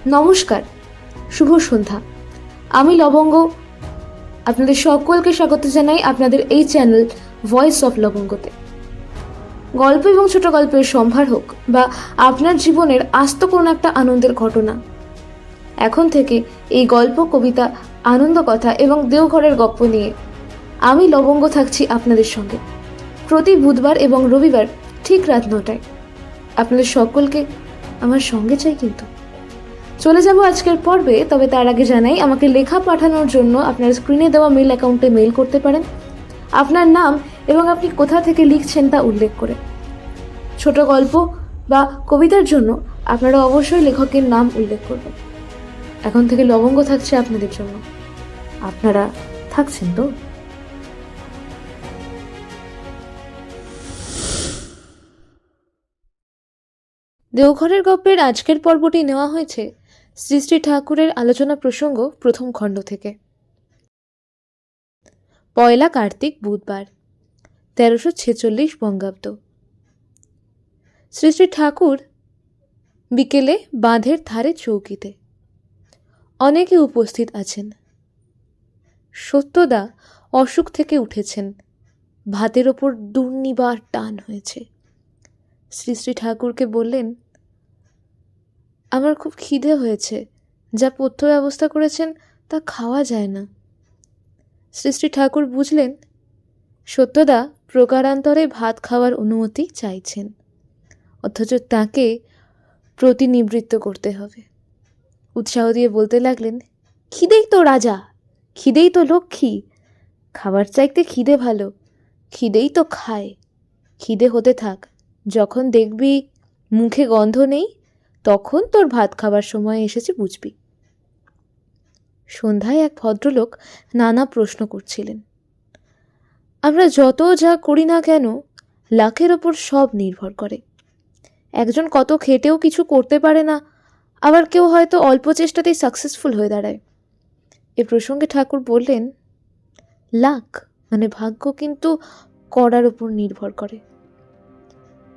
নমস্কার, শুভ সন্ধ্যা। আমি লবঙ্গ, আপনাদের সকলকে স্বাগত জানাই আপনাদের এই চ্যানেল ভয়েস অফ লবঙ্গতে। গল্প এবং ছোট গল্পের সম্ভার হোক বা আপনার জীবনের আস্ত কোনো একটা আনন্দের ঘটনা, এখন থেকে এই গল্প, কবিতা, আনন্দ কথা এবং দেওঘরের গপ্প নিয়ে আমি লবঙ্গ থাকছি আপনাদের সঙ্গে প্রতি বুধবার এবং রবিবার ঠিক রাত 9টায়। আপনাদের সকলকে আমার সঙ্গে চাই। কিন্তু চলে যাব আজকের পর্বে, তবে তার আগে জানাই আমাকে লেখা পাঠানোর জন্য আপনার স্ক্রিনে দেওয়া মেল অ্যাকাউন্টে মেল করতে পারেন আপনার নাম এবং আপনি কোথা থেকে লিখছেন তা উল্লেখ করে। ছোট গল্প বা কবিতার জন্য আপনারা অবশ্যই লেখকের নাম উল্লেখ করবেন। এখন থেকে লবঙ্গ থাকছে আপনাদের জন্য। আপনারা থাকছেন তো? দেওঘরের গল্পের আজকের পর্বটি নেওয়া হয়েছে শ্রী শ্রী ঠাকুরের আলোচনা প্রসঙ্গ প্রথম খণ্ড থেকে। পয়লা কার্তিক, বুধবার, 1346 বঙ্গাব্দ। শ্রী শ্রী ঠাকুর বিকেলে বাঁধের ধারে চৌকিতে। অনেকে উপস্থিত আছেন। সত্যদা অসুখ থেকে উঠেছেন, ভাতের ওপর দুর্নিবার টান হয়েছে। শ্রী শ্রী ঠাকুরকে বললেন, আমার খুব খিদে হয়েছে, যা পথ্য ব্যবস্থা করেছেন তা খাওয়া যায় না। শ্রী শ্রী ঠাকুর বুঝলেন সত্যদা প্রকারান্তরে ভাত খাওয়ার অনুমতি চাইছেন, অথচ তাকে প্রতিনিবৃত্ত করতে হবে। উৎসাহ দিয়ে বলতে লাগলেন, খিদেই তো রাজা, খিদেই তো লক্ষ্মী, খাবার চাইতে খিদে ভালো, খিদেই তো খায়। খিদে হতে থাক, যখন দেখবি মুখে গন্ধ নেই তখন তোর ভাত খাবার সময় এসেছে বুঝবি। সন্ধ্যায় এক ভদ্রলোক নানা প্রশ্ন করছিলেন। আমরা যত যা করি না কেন লাখের ওপর সব নির্ভর করে। একজন কত খেটেও কিছু করতে পারে না, আবার কেউ হয়তো অল্প চেষ্টাতেই সাকসেসফুল হয়ে দাঁড়ায়। এ প্রসঙ্গে ঠাকুর বললেন, লাক মানে ভাগ্য কিন্তু করার উপর নির্ভর করে।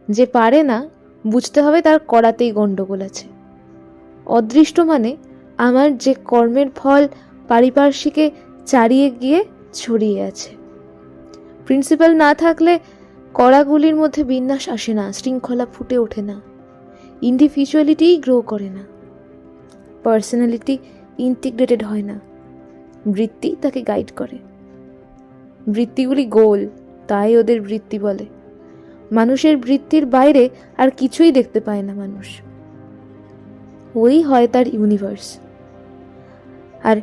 যে পারে না বুঝতে হবে তার করাতেই গণ্ডগোল আছে। অদৃষ্ট মানে আমার যে কর্মের ফল পারিপার্শ্বিকে চারিয়ে গিয়ে ছড়িয়ে আছে। প্রিন্সিপাল না থাকলে কড়াগুলির মধ্যে বিন্যাস আসে না, শৃঙ্খলা ফুটে ওঠে না, ইন্ডিভিজুয়ালিটিই গ্রো করে না, পার্সোনালিটি ইন্টিগ্রেটেড হয় না। বৃত্তি তাকে গাইড করে। বৃত্তিগুলি গোল, তাই ওদের বৃত্তি বলে। মানুষের বৃত্তির বাইরে আর কিছুই দেখতে পায় না মানুষ। ওই হয় তার ইউনিভার্স। আর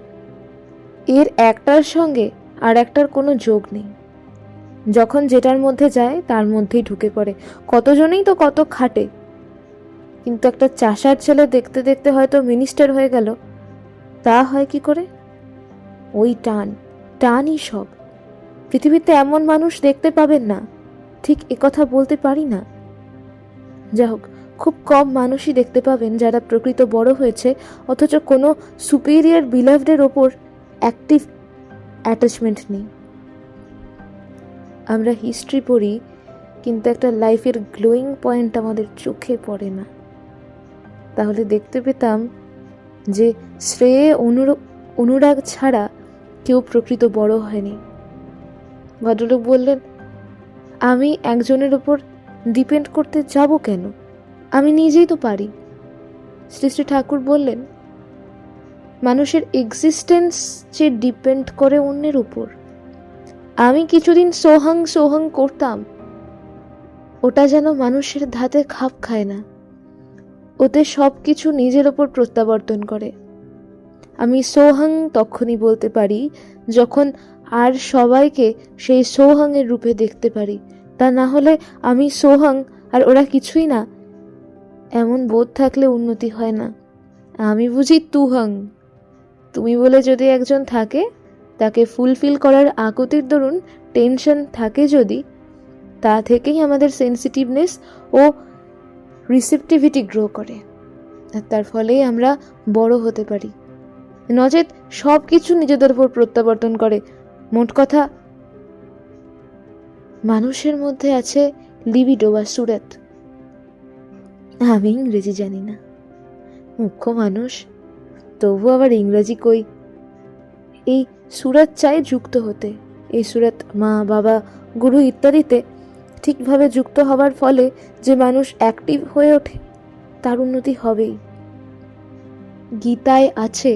এর একটার সঙ্গে আর একটার কোনো যোগ নেই। যখন যেটার মধ্যে যায় তার মধ্যেই ঢুকে পড়ে। কতজনেই তো কত খাটে, কিন্তু একটা চাষার ছেলে দেখতে দেখতে হয়তো মিনিস্টার হয়ে গেল। তা হয় কি করে? ওই টানই সব। পৃথিবীতে এমন মানুষ দেখতে পাবেন না, ঠিক একথা বলতে পারি না। যা হোক, খুব কম মানুষই দেখতে পাবেন যারা প্রকৃত বড় হয়েছে অথচ কোনো সুপিরিয়র বিলাভডের ওপর অ্যাক্টিভ অ্যাটাচমেন্ট নেই। আমরা হিস্ট্রি পড়ি, কিন্তু একটা লাইফের গ্লোয়িং পয়েন্ট আমাদের চোখে পড়ে না। তাহলে দেখতে পেতাম যে শ্রেয়ে অনুরাগ ছাড়া কেউ প্রকৃত বড় হয়নি। ভদ্রলোক বললেন, আমি একজনের ওপর ডিপেন্ড করতে যাব কেন? আমি নিজেই তো পারি। শ্রী শ্রী ঠাকুর বললেন, মানুষের এক্সিস্টেন্স যে ডিপেন্ড করে অন্যের উপর। আমি কিছুদিন সোহাং করতাম, ওটা যেন মানুষের ধাতে খাপ খায় না। ওতে সব কিছু নিজের ওপর প্রত্যাবর্তন করে। আমি সোহাং তখনই বলতে পারি যখন আর সবাইকে সেই সোহাংয়ের রূপে দেখতে পারি। তা না হলে আমি সোহাং আর ওরা কিছুই না, এমন বোধ থাকলে উন্নতি হয় না। আমি বুঝি তুহাং। তুমি বলে যদি একজন থাকে, তাকে ফুলফিল করার আকুতির দরুন টেনশন থাকে যদি, তা থেকেই আমাদের সেন্সিটিভনেস ও রিসেপটিভিটি গ্রো করে, আর তার ফলেই আমরা বড় হতে পারি। নচেত সব কিছু নিজেদের উপর প্রত্যাবর্তন করে। মোট কথা, মানুষের মধ্যে আছে লিবিডো বা সুরেত। আমি ইংরেজি জানি না, মুখ্য মানুষ তবু আবার ইংরাজি কই। এই সুরত চাই যুক্ত হতে, এই সুরত মা বাবা গুরু ইত্যাদিতে ঠিকভাবে যুক্ত হবার ফলে যে মানুষ অ্যাক্টিভ হয়ে ওঠে তার উন্নতি হবেই। গীতায় আছে,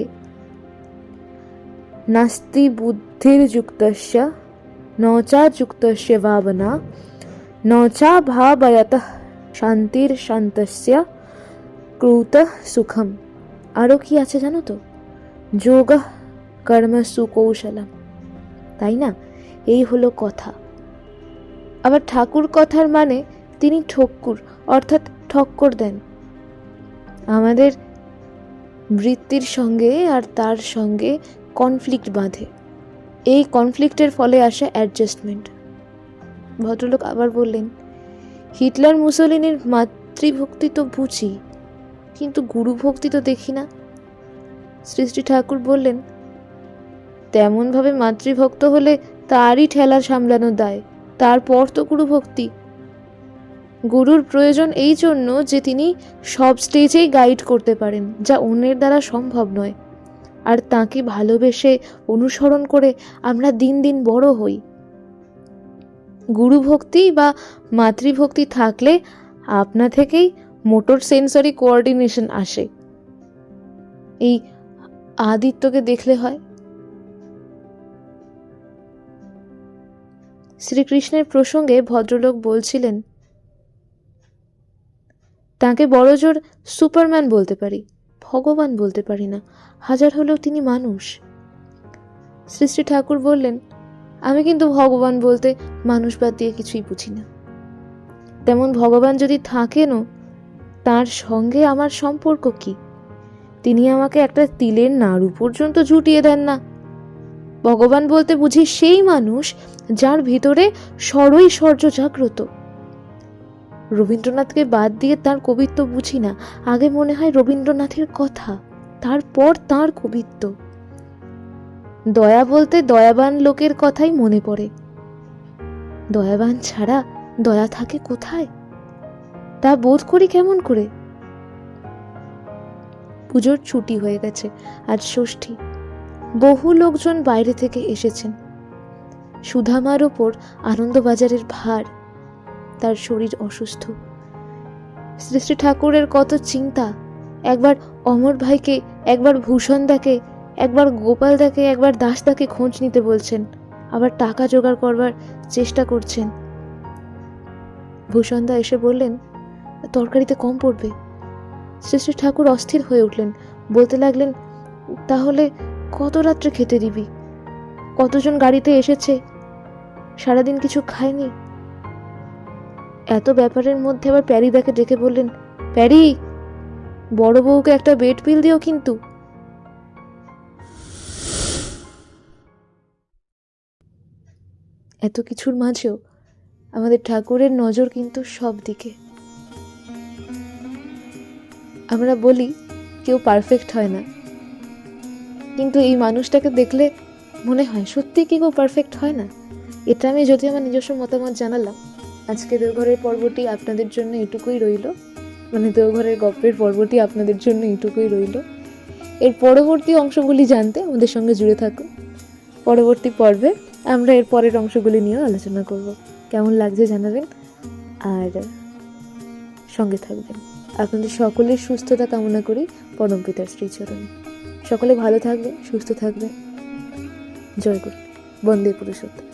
নাস্তি বুদ্ধির যুক্তস্য নচা যুক্তস্য ভাবনা নচা ভাবয়তঃ শান্তির শান্তস্য ক্রুতঃ সুখম। আরও কি আছে জানো তো? যোগ কর্ম সুকৌশলম। তাই না? এই হলো কথা। আবার ঠাকুর কথার মানে তিনি ঠক্কুর অর্থাৎ ঠক্কর দেন আমাদের বৃত্তির সঙ্গে, আর তার সঙ্গে কনফ্লিক্ট বাঁধে। এই কনফ্লিক্টের ফলে আসে অ্যাডজাস্টমেন্ট। ভদ্রলোক আবার বললেন, হিটলার মুসোলিনির মাতৃভক্তি তো বুঝি, কিন্তু গুরুভক্তি তো দেখি না। শ্রী শ্রী ঠাকুর বললেন, তেমনভাবে মাতৃভক্ত হলে তারই ঠেলা সামলানো দায়, তারপর তো গুরুভক্তি। গুরুর প্রয়োজন এই জন্য যে তিনি সব স্টেজেই গাইড করতে পারেন, যা অন্যের দ্বারা সম্ভব নয়। আর তাকে ভালোবেসে অনুসরণ করে আমরা দিন দিন বড় হই। গুরুভক্তি বা মাতৃভক্তি থাকলে আপনা থেকেই মোটর সেন্সরি কোঅর্ডিনেশন আসে। এই আদিত্যকে দেখলে হয়। শ্রীকৃষ্ণের প্রসঙ্গে ভদ্রলোক বলছিলেন, তাকে বড়জোর সুপারম্যান বলতে পারি, ভগবান বলতে পারি না, হাজার হলেও তিনি মানুষ। শ্রী শ্রী ঠাকুর বললেন, আমি কিন্তু ভগবান বলতে মানুষ বাদ দিয়ে কিছুই বুঝি না। তেমন ভগবান যদি থাকেনও, তার সঙ্গে আমার সম্পর্ক কি? তিনি আমাকে একটা তিলের নাড়ু পর্যন্ত জুটিয়ে দেন না। ভগবান বলতে বুঝি সেই মানুষ যার ভিতরে স্বরৈশ্বর্য জাগ্রত। রবীন্দ্রনাথকে বাদ দিয়ে তার কবিত্ব বুঝি না। আগে মনে হয় রবীন্দ্রনাথের কথা, তারপর তার কবিত্ব। দয়া বলতে দয়াবান লোকের কথাই মনে পড়ে। দয়াবান ছাড়া দয়া থাকে কোথায়, তা বোধ করি কেমন করে? পুজোর ছুটি হয়ে গেছে, আজ ষষ্ঠী। বহু লোকজন বাইরে থেকে এসেছেন। সুধামার ওপর আনন্দবাজারের ভার, তার শরীর অসুস্থ। শ্রী শ্রী ঠাকুরের কত চিন্তা। একবার অমর ভাইকে, একবার ভূষণদাকে, একবার গোপালদাকে, একবার দাসদাকে খোঁজ নিতে বলছেন, আবার টাকা জোগাড় করবার চেষ্টা করছেন। ভূষণদা এসে বললেন, তরকারিতে কম পড়বে। শ্রী শ্রী ঠাকুর অস্থির হয়ে উঠলেন, বলতে লাগলেন, তাহলে কত রাত্রে খেতে দিবি? কতজন গাড়িতে এসেছে, সারাদিন কিছু খায়নি। এত ব্যাপারের মধ্যে আবার প্যারিদাকে ডেকে বললেন, প্যারি, বড় বউকে একটা বেড পিল দিও কিন্তু। এত কিছুর মাঝেও আমাদের ঠাকুরের নজর কিন্তু সব দিকে। আমরা বলি কেউ পারফেক্ট হয় না, কিন্তু এই মানুষটাকে দেখলে মনে হয় সত্যি কি কেউ পারফেক্ট হয় না। এটা আমি যদি আমার নিজস্ব মতামত জানালাম। আজকে দেওঘরের পর্বটি আপনাদের জন্য এটুকুই রইল, মানে দেওঘরের গল্পের পর্বটি আপনাদের জন্য এটুকুই রইল। এর পরবর্তী অংশগুলি জানতে আমাদের সঙ্গে জুড়ে থাকুন। পরবর্তী পর্বে আমরা এর পরের অংশগুলি নিয়েও আলোচনা করব। কেমন লাগছে জানাবেন, আর সঙ্গে থাকবেন। আপনাদের সকলের সুস্থতা কামনা করি পরম পিতার শ্রীচরণে। সকলে ভালো থাকবেন, সুস্থ থাকবেন। জয় গুরু, বন্দে পুরুষোত্তম।